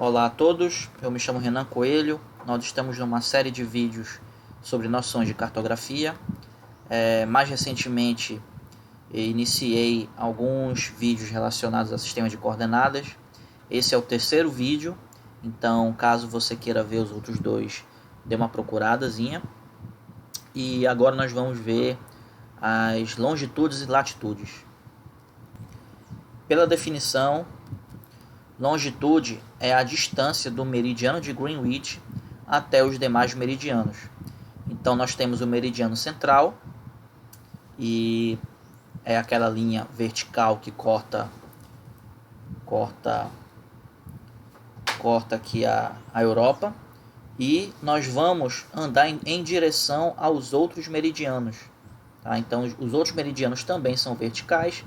Olá a todos, eu me chamo Renan Coelho. Nós estamos numa série de vídeos sobre noções de cartografia. Mais recentemente iniciei alguns vídeos relacionados a sistemas de coordenadas. Esse é o terceiro vídeo, então caso você queira ver os outros dois, dê uma procuradazinha. E agora nós vamos ver as longitudes e latitudes. Pela definição, longitude é a distância do meridiano de Greenwich até os demais meridianos. Então nós temos o meridiano central, e é aquela linha vertical que corta aqui a Europa, e nós vamos andar em direção aos outros meridianos. Tá? Então os outros meridianos também são verticais,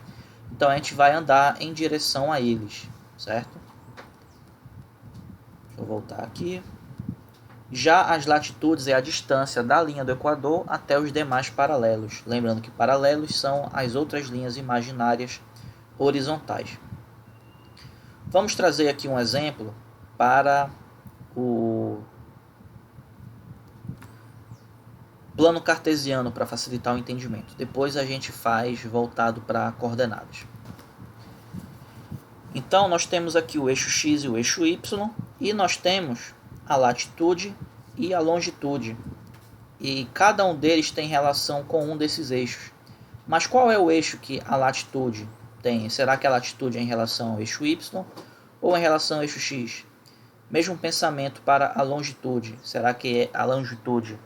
então a gente vai andar em direção a eles, certo? Deixa eu voltar aqui. Já as latitudes é a distância da linha do Equador até os demais paralelos. Lembrando que paralelos são as outras linhas imaginárias horizontais. Vamos trazer aqui um exemplo para o plano cartesiano para facilitar o entendimento. Depois a gente faz voltado para coordenadas. Então nós temos aqui o eixo X e o eixo Y, e nós temos a latitude e a longitude, e cada um deles tem relação com um desses eixos. Mas qual é o eixo que a latitude tem? Será que a latitude é em relação ao eixo Y ou em relação ao eixo X? Mesmo pensamento para a longitude. Será que a longitude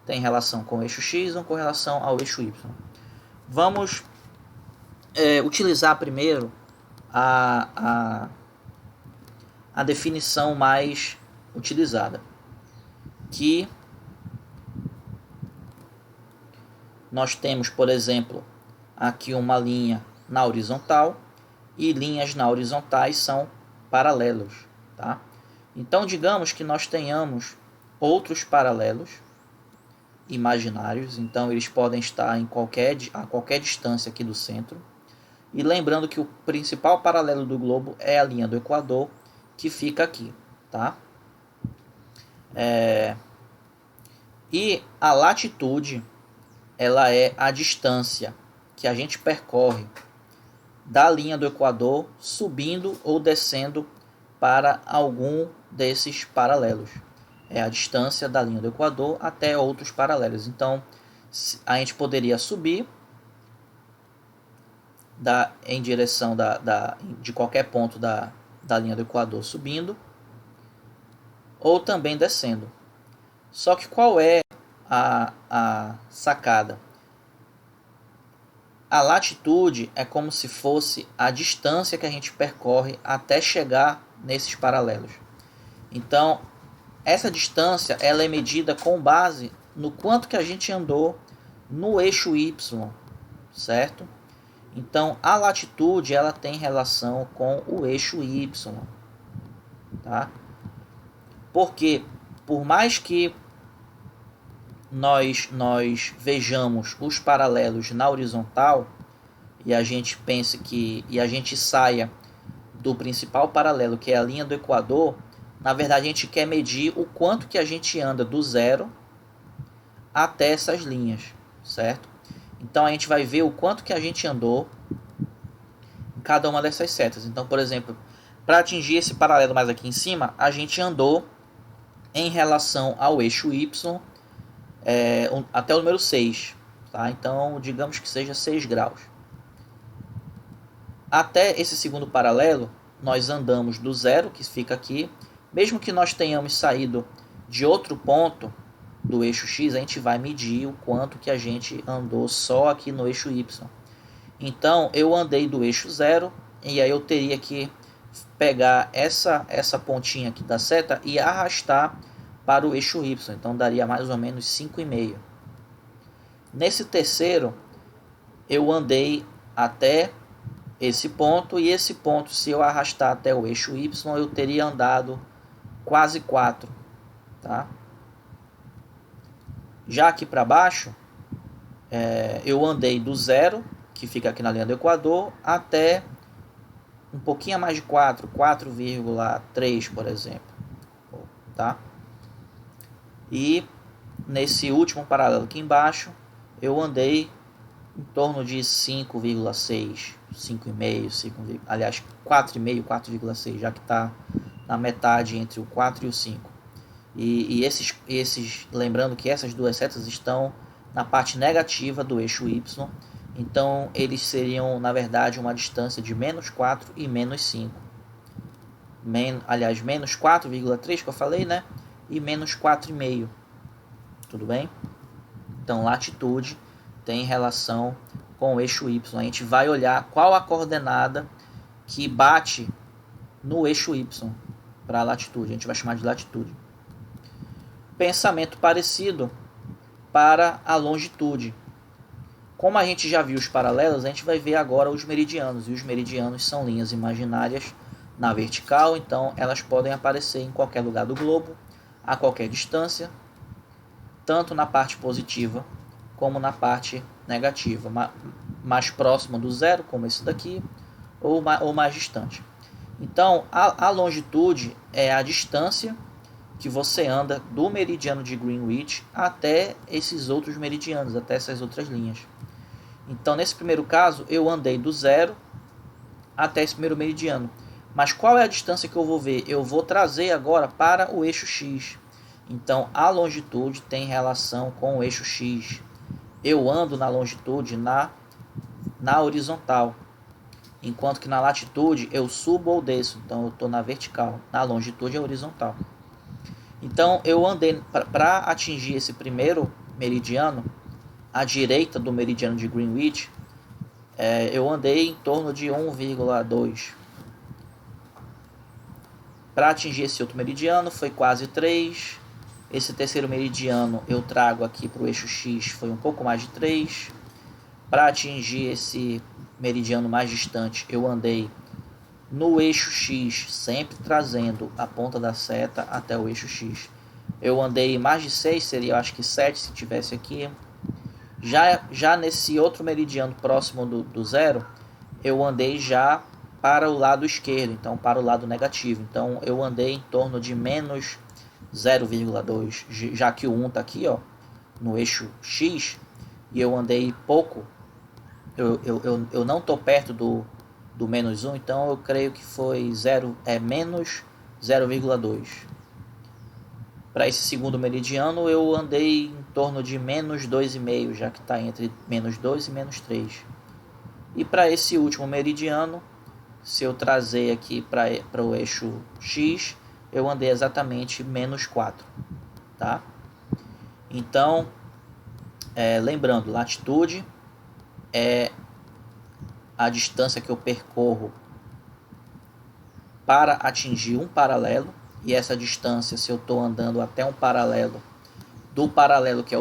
tem relação com o eixo X ou com relação ao eixo Y? Vamos utilizar primeiro a definição mais utilizada, que nós temos, por exemplo, aqui uma linha na horizontal, e linhas na horizontais são paralelos, tá? Então digamos que nós tenhamos outros paralelos imaginários, então eles podem estar a qualquer distância aqui do centro. E lembrando que o principal paralelo do globo é a linha do Equador, que fica aqui, tá? E a latitude, ela é a distância que a gente percorre da linha do Equador, subindo ou descendo para algum desses paralelos. É a distância da linha do Equador até outros paralelos. Então, a gente poderia subir em direção de qualquer ponto da linha do Equador, subindo, ou também descendo. Só que qual é a sacada? A latitude é como se fosse a distância que a gente percorre até chegar nesses paralelos. Então, essa distância ela é medida com base no quanto que a gente andou no eixo Y, certo? Então, a latitude ela tem relação com o eixo Y, tá? Porque, por mais que nós vejamos os paralelos na horizontal, e a gente pense e a gente saia do principal paralelo, que é a linha do Equador, na verdade a gente quer medir o quanto que a gente anda do zero até essas linhas, certo? Então a gente vai ver o quanto que a gente andou em cada uma dessas setas. Então, por exemplo, para atingir esse paralelo mais aqui em cima, a gente andou em relação ao eixo Y até o número 6. Tá? Então, digamos que seja 6 graus. Até esse segundo paralelo, nós andamos do zero, que fica aqui. Mesmo que nós tenhamos saído de outro ponto do eixo X, a gente vai medir o quanto que a gente andou só aqui no eixo Y. Então, eu andei do eixo 0, e aí eu teria que pegar essa pontinha aqui da seta e arrastar para o eixo Y. Então, daria mais ou menos 5,5. Nesse terceiro, eu andei até esse ponto, e esse ponto, se eu arrastar até o eixo Y, eu teria andado quase 4. Tá? Já aqui para baixo, eu andei do zero, que fica aqui na linha do Equador, até um pouquinho a mais de 4, 4,3, por exemplo, tá? E nesse último paralelo aqui embaixo, eu andei em torno de 5,6, 5,5, 5, aliás, 4,5, 4,6, já que está na metade entre o 4 e o 5. E esses, lembrando que essas duas setas estão na parte negativa do eixo Y, então eles seriam, na verdade, uma distância de menos 4 e menos 5. Aliás, menos 4,3 que eu falei, né? E menos 4,5. Tudo bem? Então, latitude tem relação com o eixo Y. A gente vai olhar qual a coordenada que bate no eixo Y para a latitude. A gente vai chamar de latitude. Pensamento parecido para a longitude. Como a gente já viu os paralelos, a gente vai ver agora os meridianos. E os meridianos são linhas imaginárias na vertical, então elas podem aparecer em qualquer lugar do globo, a qualquer distância, tanto na parte positiva como na parte negativa, mais próxima do zero, como esse daqui, ou mais distante. Então, a longitude é a distância que você anda do meridiano de Greenwich até esses outros meridianos, até essas outras linhas. Então, nesse primeiro caso, eu andei do zero até esse primeiro meridiano. Mas qual é a distância que eu vou ver? Eu vou trazer agora para o eixo X. Então, a longitude tem relação com o eixo X. Eu ando na longitude na horizontal, enquanto que na latitude eu subo ou desço, então eu estou na vertical, na longitude é horizontal. Então eu andei, para atingir esse primeiro meridiano, à direita do meridiano de Greenwich, eu andei em torno de 1,2. Para atingir esse outro meridiano foi quase 3. Esse terceiro meridiano eu trago aqui para o eixo X, foi um pouco mais de 3. Para atingir esse meridiano mais distante, eu andei no eixo X, sempre trazendo a ponta da seta até o eixo X. Eu andei mais de 6, seria acho que 7 se tivesse aqui. Já nesse outro meridiano próximo do zero, eu andei já para o lado esquerdo, então para o lado negativo. Então eu andei em torno de menos 0,2, já que o 1 está aqui, ó, no eixo X, e eu andei pouco, eu não estou perto do menos 1, então eu creio que foi menos 0,2. Para esse segundo meridiano eu andei em torno de menos 2,5, já que está entre menos 2 e menos 3. E para esse último meridiano, se eu trazer aqui para o eixo X, eu andei exatamente menos 4, tá? Então, lembrando, latitude é a distância que eu percorro para atingir um paralelo, e essa distância, se eu estou andando até um paralelo, do paralelo que é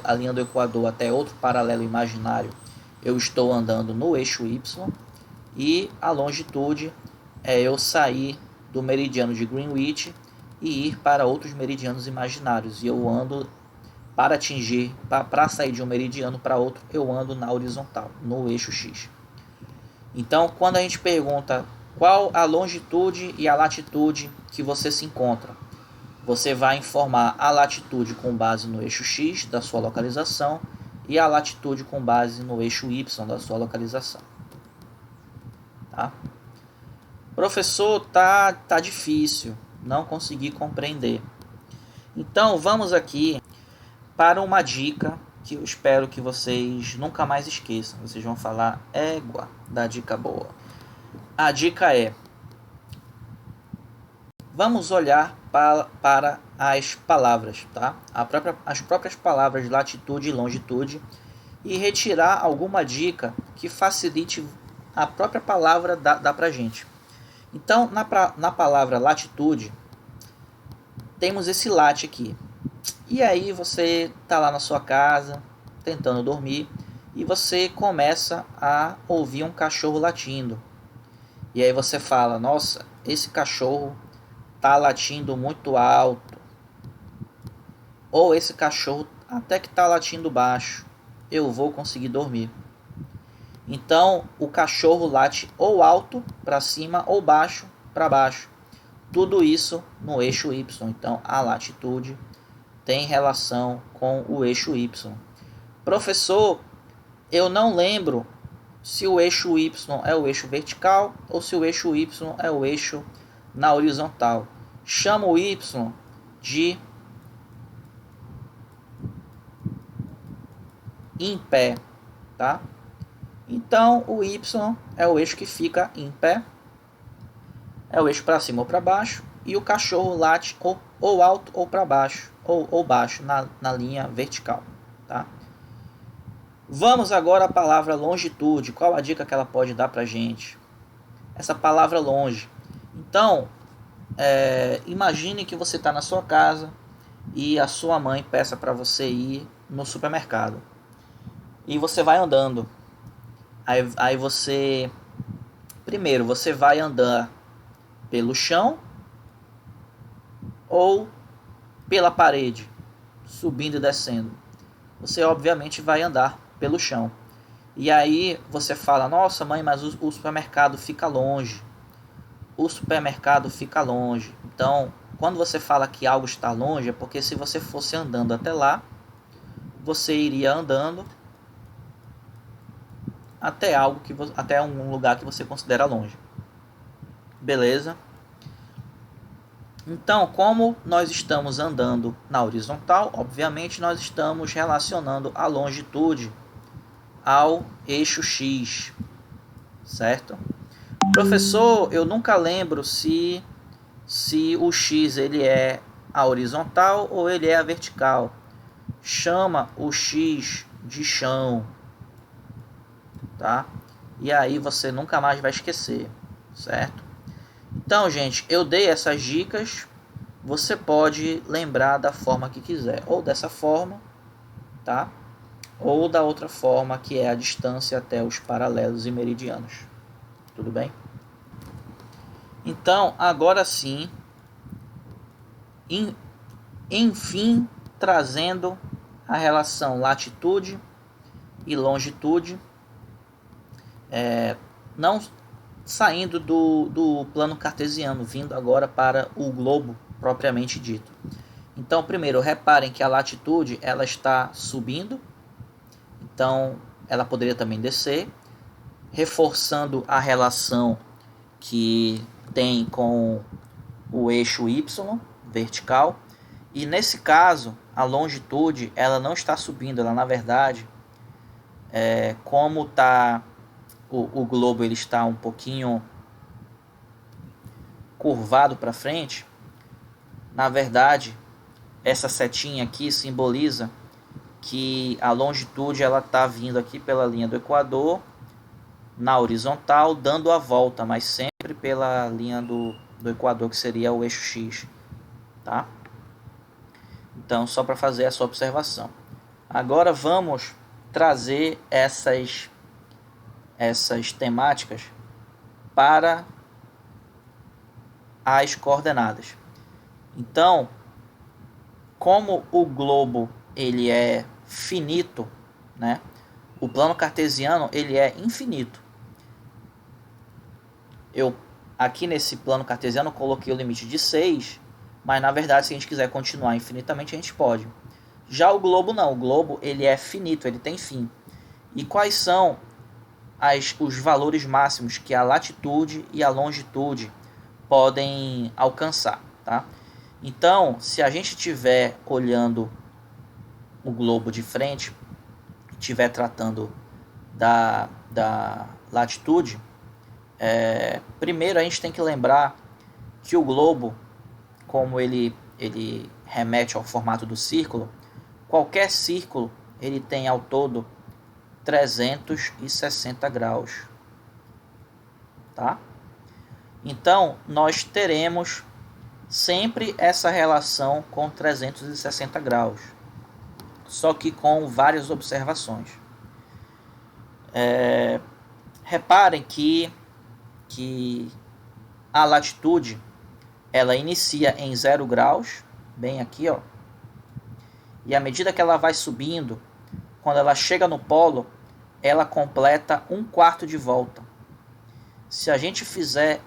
a linha do Equador até outro paralelo imaginário, eu estou andando no eixo Y, e a longitude é eu sair do meridiano de Greenwich e ir para outros meridianos imaginários, e eu ando para sair de um meridiano para outro, eu ando na horizontal, no eixo X. Então, quando a gente pergunta qual a longitude e a latitude que você se encontra, você vai informar a latitude com base no eixo X da sua localização e a latitude com base no eixo Y da sua localização. Tá? Professor, tá difícil, não consegui compreender. Então, vamos aqui para uma dica que eu espero que vocês nunca mais esqueçam. Vocês vão falar, égua, da dica boa. A dica é: vamos olhar para as palavras, tá? As próprias palavras latitude e longitude, e retirar alguma dica que facilite a própria palavra dar para a gente. Então, na palavra latitude, temos esse lat aqui. E aí você está lá na sua casa, tentando dormir, e você começa a ouvir um cachorro latindo. E aí você fala, nossa, esse cachorro está latindo muito alto. Ou esse cachorro até que está latindo baixo. Eu vou conseguir dormir. Então, o cachorro late ou alto para cima ou baixo para baixo. Tudo isso no eixo Y. Então, a latitude tem relação com o eixo Y. Professor, eu não lembro se o eixo Y é o eixo vertical ou se o eixo Y é o eixo na horizontal. Chama o Y de em pé, tá? Então, o Y é o eixo que fica em pé, é o eixo para cima ou para baixo, e o cachorro late ou alto ou para baixo, ou baixo, na linha vertical, tá? Vamos agora à palavra longitude. Qual a dica que ela pode dar para a gente? Essa palavra longe. Então, imagine que você está na sua casa e a sua mãe peça para você ir no supermercado. E você vai andando. Aí você... Primeiro, você vai andar pelo chão ou pela parede, subindo e descendo. Você obviamente vai andar pelo chão. E aí você fala, nossa mãe, mas o supermercado fica longe. O supermercado fica longe. Então, quando você fala que algo está longe, é porque se você fosse andando até lá, você iria andando até até um lugar que você considera longe. Beleza? Então, como nós estamos andando na horizontal, obviamente nós estamos relacionando a longitude ao eixo X, certo? Professor, eu nunca lembro se o X ele é a horizontal ou ele é a vertical. Chama o X de chão, tá? E aí você nunca mais vai esquecer, certo? Então, gente, eu dei essas dicas. Você pode lembrar da forma que quiser, ou dessa forma, tá? Ou da outra forma, que é a distância até os paralelos e meridianos. Tudo bem? Então, agora sim, enfim, trazendo a relação latitude e longitude, não saindo do plano cartesiano, vindo agora para o globo propriamente dito. Então, primeiro, reparem que a latitude ela está subindo, então ela poderia também descer, reforçando a relação que tem com o eixo Y vertical. E nesse caso, a longitude ela não está subindo, ela na verdade, como está o globo ele está um pouquinho curvado para frente, na verdade, essa setinha aqui simboliza que a longitude ela está vindo aqui pela linha do Equador, na horizontal, dando a volta, mas sempre pela linha do Equador, que seria o eixo X, tá? Então, só para fazer essa observação. Agora vamos trazer essas temáticas para as coordenadas. Então, como o globo ele é finito, né? O plano cartesiano ele é infinito. Eu aqui nesse plano cartesiano coloquei o limite de 6, mas na verdade se a gente quiser continuar infinitamente a gente pode. Já o globo não, o globo ele é finito, ele tem fim. E quais são os valores máximos que a latitude e a longitude podem alcançar, tá? Então, se a gente estiver olhando o globo de frente, estiver tratando da latitude, primeiro a gente tem que lembrar que o globo, como ele remete ao formato do círculo, qualquer círculo ele tem ao todo 360 graus, tá? Então, nós teremos sempre essa relação com 360 graus, só que com várias observações. Reparem que a latitude ela inicia em 0 graus, bem aqui, ó, e à medida que ela vai subindo, quando ela chega no polo, ela completa 1/4 de volta. Se a gente fizer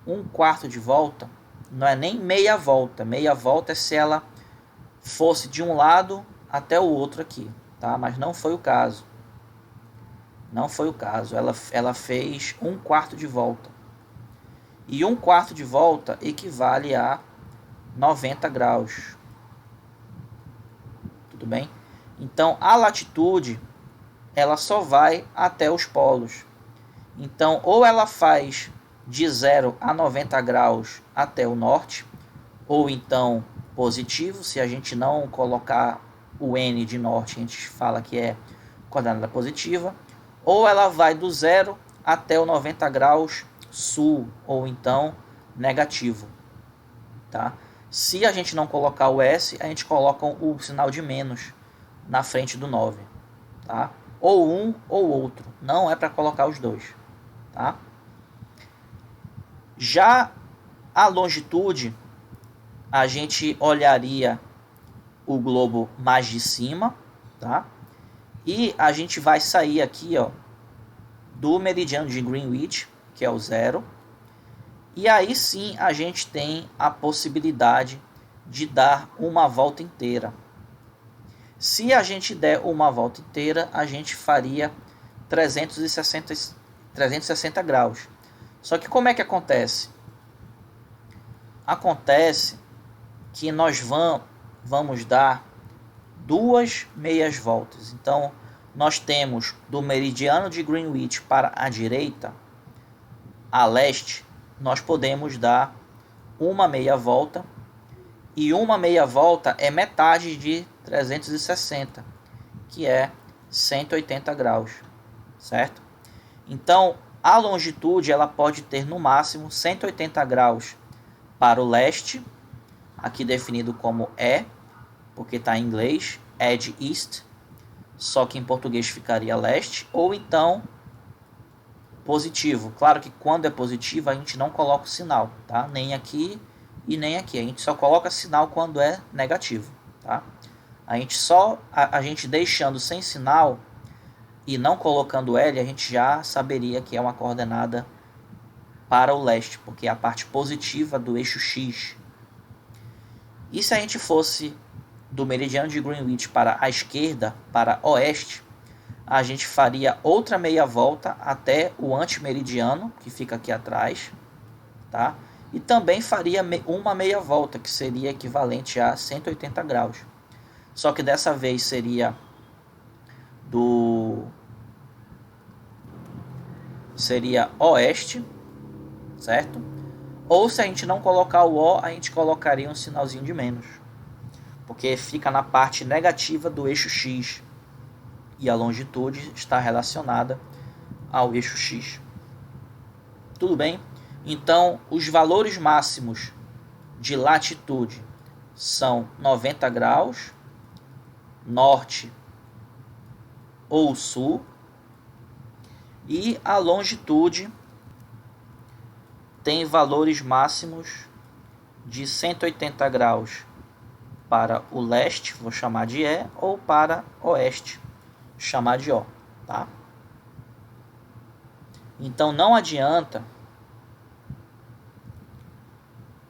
1/4 de volta, não é nem meia volta. Meia volta é se ela fosse de um lado até o outro aqui, tá? Mas não foi o caso. Não foi o caso. Ela fez 1/4 de volta. E 1/4 de volta equivale a 90 graus. Tudo bem? Então, a latitude, ela só vai até os polos. Então, ou ela faz de 0 a 90 graus até o norte, ou então positivo, se a gente não colocar o N de norte, a gente fala que é coordenada positiva, ou ela vai do 0 até o 90 graus sul, ou então negativo, tá? Se a gente não colocar o S, a gente coloca o sinal de menos na frente do 9, tá? Ou um ou outro, não é para colocar os dois, tá? Já a longitude, a gente olharia o globo mais de cima, tá? E a gente vai sair aqui, ó, do meridiano de Greenwich, que é o 0. E aí sim a gente tem a possibilidade de dar uma volta inteira. Se a gente der uma volta inteira, a gente faria 360 graus. Só que como é que acontece? Acontece que nós vamos dar 2 meias voltas. Então, nós temos do meridiano de Greenwich para a direita, a leste, nós podemos dar uma meia volta. E uma meia volta é metade de 360, que é 180 graus, certo? Então, a longitude ela pode ter no máximo 180 graus para o leste, aqui definido como E, porque está em inglês, Edge East, só que em português ficaria leste, ou então positivo. Claro que quando é positivo a gente não coloca o sinal, tá? Nem aqui e nem aqui. A gente só coloca sinal quando é negativo, tá? A gente deixando sem sinal e não colocando L, a gente já saberia que é uma coordenada para o leste, porque é a parte positiva do eixo X. E se a gente fosse do meridiano de Greenwich para a esquerda, para oeste, a gente faria outra meia volta até o antimeridiano, que fica aqui atrás, tá? E também faria uma meia volta, que seria equivalente a 180 graus. Só que dessa vez seria oeste, certo? Ou se a gente não colocar o O, a gente colocaria um sinalzinho de menos, porque fica na parte negativa do eixo X e a longitude está relacionada ao eixo X. Tudo bem? Então, os valores máximos de latitude são 90 graus, norte ou sul, e a longitude tem valores máximos de 180 graus para o leste, vou chamar de E, ou para oeste, chamar de O, tá? Então não adianta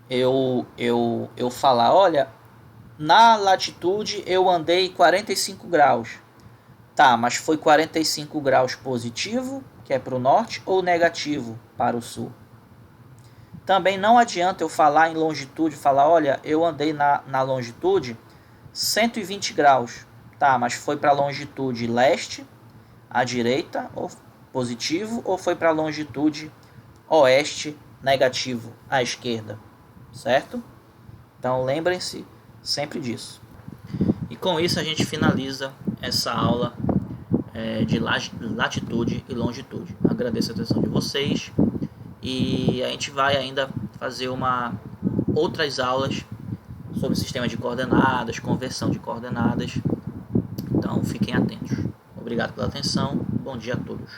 eu falar, olha, na latitude eu andei 45 graus. Tá, mas foi 45 graus positivo, que é para o norte, ou negativo para o sul? Também não adianta eu falar em longitude, falar, olha, eu andei na longitude 120 graus. Tá, mas foi para a longitude leste, à direita, ou positivo, ou foi para a longitude oeste, negativo, à esquerda, certo? Então lembrem-se sempre disso. E com isso a gente finaliza essa aula de latitude e longitude. Agradeço a atenção de vocês e a gente vai ainda fazer outras aulas sobre sistema de coordenadas, conversão de coordenadas. Então fiquem atentos. Obrigado pela atenção. Bom dia a todos.